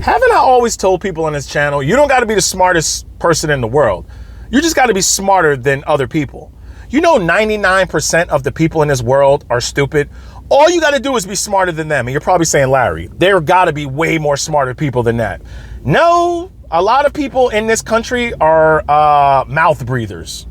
Haven't I always told people on this channel, you don't got to be the smartest person in the world. You just got to be smarter than other people. You know 99% of the people in this world are stupid. All you got to do is be smarter than them. And you're probably saying, Larry, there got to be way more smarter people than that. No, a lot of people in this country are mouth breathers.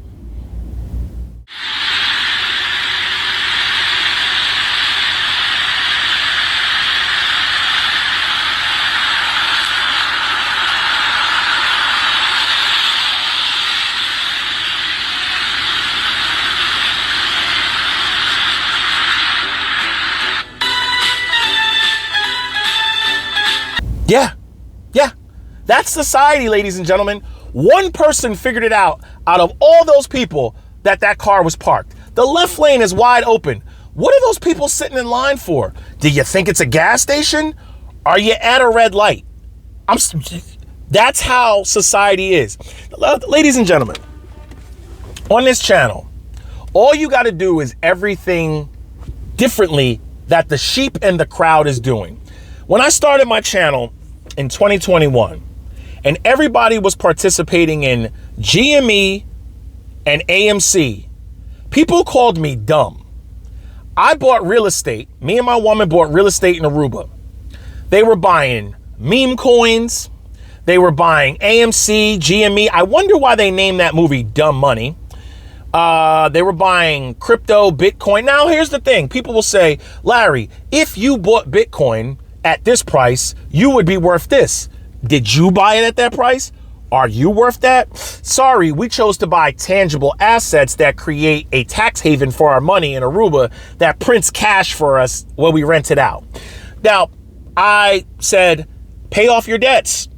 Yeah, that's society, ladies and gentlemen. One person figured it out of all those people that car was parked. The left lane is wide open. What are those people sitting in line for? Do you think it's a gas station? Are you at a red light? That's how society is. Ladies and gentlemen, on this channel, all you got to do is everything differently that the sheep and the crowd is doing. When I started my channel in 2021, and everybody was participating in GME and AMC, people called me dumb. I bought real estate. Me and my woman bought real estate in Aruba. They were buying meme coins. They were buying AMC, GME. I wonder why they named that movie Dumb Money. They were buying crypto, Bitcoin. Now, here's the thing. People will say, Larry, if you bought Bitcoin at this price, you would be worth this. Did you buy it at that price? Are you worth that? Sorry, we chose to buy tangible assets that create a tax haven for our money in Aruba that prints cash for us when we rent it out. Now, I said, pay off your debts.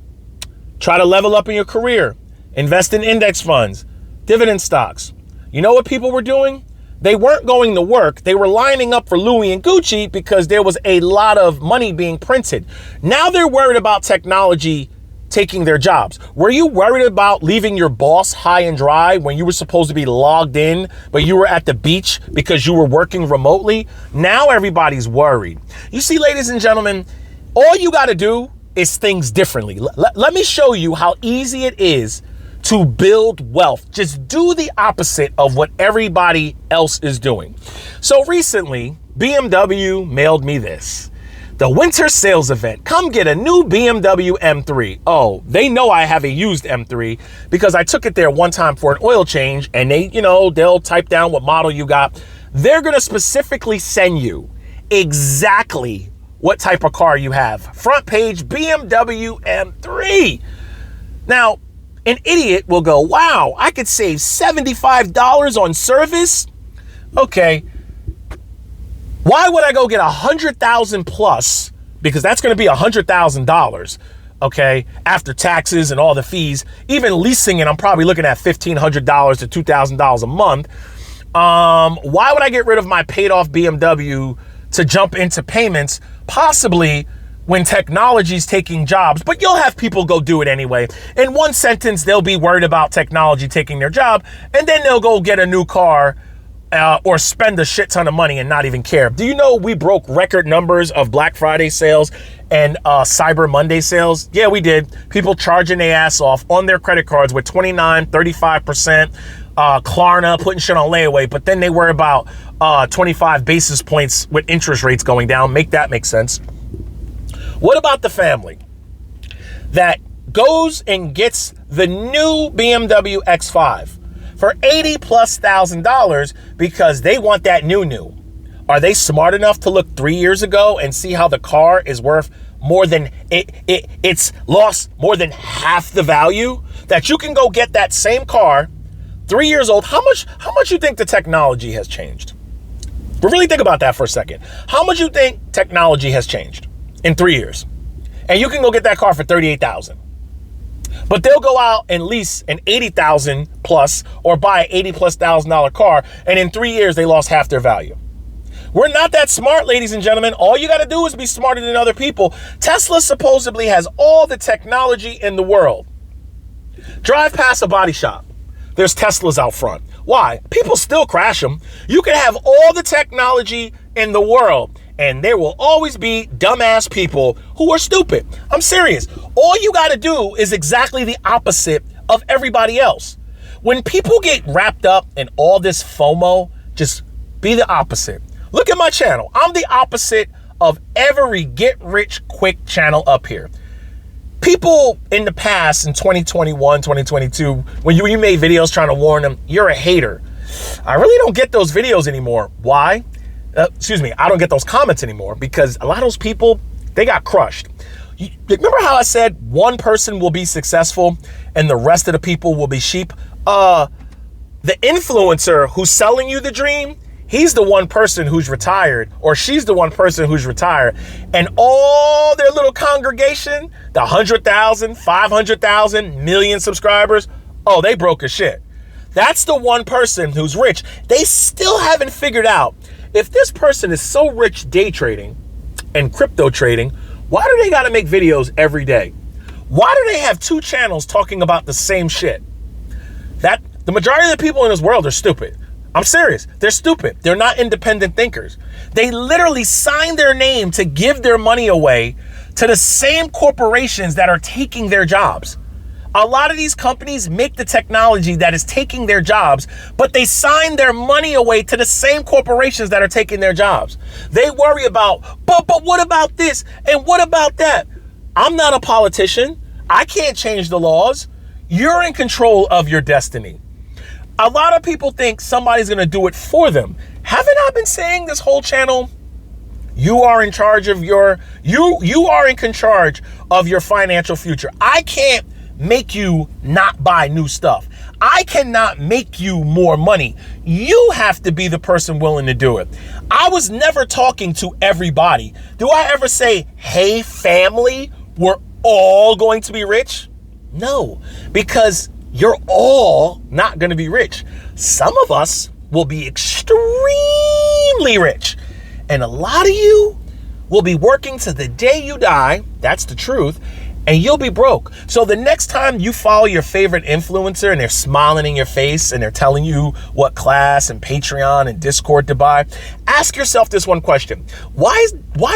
Try to level up in your career. Invest in index funds, dividend stocks. You know what people were doing? They weren't going to work. They were lining up for Louis and Gucci because there was a lot of money being printed. Now they're worried about technology taking their jobs. Were you worried about leaving your boss high and dry when you were supposed to be logged in, but you were at the beach because you were working remotely? Now everybody's worried. You see, ladies and gentlemen, all you got to do is things differently. Let me show you how easy it is to build wealth. Just do the opposite of what everybody else is doing. So recently, BMW mailed me this. The winter sales event. Come get a new BMW M3. Oh, they know I have a used M3 because I took it there one time for an oil change, and they'll type down what model you got. They're going to specifically send you exactly what type of car you have. Front page, BMW M3. Now, an idiot will go, wow, I could save $75 on service. Okay. Why would I go get $100,000 plus? Because that's going to be $100,000. Okay. After taxes and all the fees, even leasing it, I'm probably looking at $1,500 to $2,000 a month. Why would I get rid of my paid off BMW to jump into payments, possibly when technology's taking jobs? But you'll have people go do it anyway. In one sentence, they'll be worried about technology taking their job, and then they'll go get a new car or spend a shit ton of money and not even care. Do you know we broke record numbers of Black Friday sales and Cyber Monday sales? Yeah, we did. People charging their ass off on their credit cards with 29, 35%, Klarna putting shit on layaway, but then they worry about 25 basis points with interest rates going down. Make that make sense. What about the family that goes and gets the new BMW X5 for $80,000+ because they want that new? Are they smart enough to look 3 years ago and see how the car is worth more than it's lost more than half the value? That you can go get that same car 3 years old. How much you think the technology has changed? But really think about that for a second. How much you think technology has changed in 3 years? And you can go get that car for $38,000. But they'll go out and lease an $80,000 plus or buy an $80,000+ car, and in 3 years they lost half their value. We're not that smart, ladies and gentlemen. All you got to do is be smarter than other people. Tesla supposedly has all the technology in the world. Drive past a body shop. There's Teslas out front. Why? People still crash them. You can have all the technology in the world, And there will always be dumbass people who are stupid. I'm serious. All you got to do is exactly the opposite of everybody else. When people get wrapped up in all this FOMO, just be the opposite. Look at my channel. I'm the opposite of every get-rich-quick channel up here. People in the past, in 2021, 2022, when you made videos trying to warn them, you're a hater. I really don't get those videos anymore. Why? I don't get those comments anymore because a lot of those people, they got crushed. Remember how I said one person will be successful and the rest of the people will be sheep? The influencer who's selling you the dream, he's the one person who's retired, or she's the one person who's retired, and all their little congregation, the 100,000, 500,000, million subscribers, oh, they broke as shit. That's the one person who's rich. They still haven't figured out if this person is so rich day trading and crypto trading, why do they got to make videos every day? Why do they have 2 channels talking about the same shit? That the majority of the people in this world are stupid. I'm serious. They're stupid. They're not independent thinkers. They literally sign their name to give their money away to the same corporations that are taking their jobs. A lot of these companies make the technology that is taking their jobs, but they sign their money away to the same corporations that are taking their jobs. They worry about, but what about this? And what about that? I'm not a politician. I can't change the laws. You're in control of your destiny. A lot of people think somebody's going to do it for them. Haven't I been saying this whole channel? You are in charge of you are in charge of your financial future. I can't make you not buy new stuff. I cannot make you more money. You have to be the person willing to do it. I was never talking to everybody. Do I ever say, hey, family, we're all going to be rich? No, because you're all not going to be rich. Some of us will be extremely rich. And a lot of you will be working to the day you die. That's the truth. And you'll be broke. So the next time you follow your favorite influencer and they're smiling in your face and they're telling you what class and Patreon and Discord to buy, ask yourself this one question. Why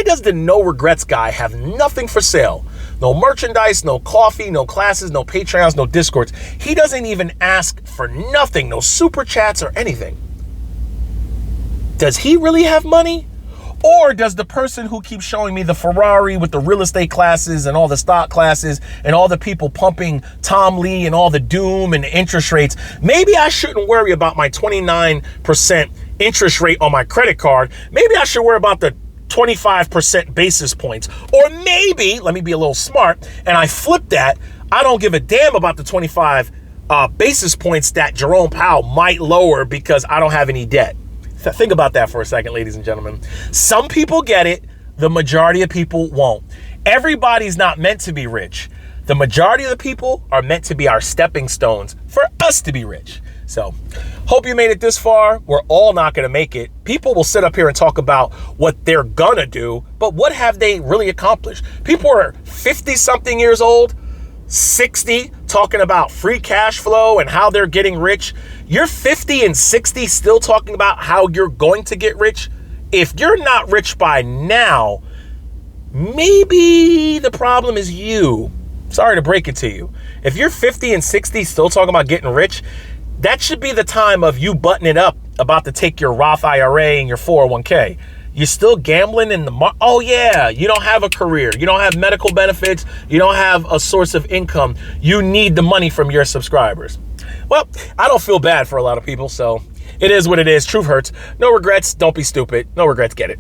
does the no regrets guy have nothing for sale? No merchandise, no coffee, no classes, no Patreons, no Discords. He doesn't even ask for nothing, no super chats or anything. Does he really have money? Or does the person who keeps showing me the Ferrari with the real estate classes and all the stock classes and all the people pumping Tom Lee and all the doom and the interest rates, maybe I shouldn't worry about my 29% interest rate on my credit card. Maybe I should worry about the 25% basis points. Or maybe, let me be a little smart, and I flip that, I don't give a damn about the 25 basis points that Jerome Powell might lower because I don't have any debt. Think about that for a second, ladies and gentlemen. Some people get it. The majority of people won't. Everybody's not meant to be rich. The majority of the people are meant to be our stepping stones for us to be rich. So, hope you made it this far. We're all not going to make it. People will sit up here and talk about what they're going to do, but what have they really accomplished? People are 50-something years old, 60, talking about free cash flow and how they're getting rich. You're 50 and 60 still talking about how you're going to get rich. If you're not rich by now, maybe the problem is you. Sorry to break it to you. If you're 50 and 60 still talking about getting rich, that should be the time of you buttoning up about to take your Roth IRA and your 401k. You're still gambling in the oh yeah, you don't have a career, you don't have medical benefits, you don't have a source of income. You need the money from your subscribers. Well, I don't feel bad for a lot of people, so it is what it is. Truth hurts. No regrets. Don't be stupid. No regrets. Get it.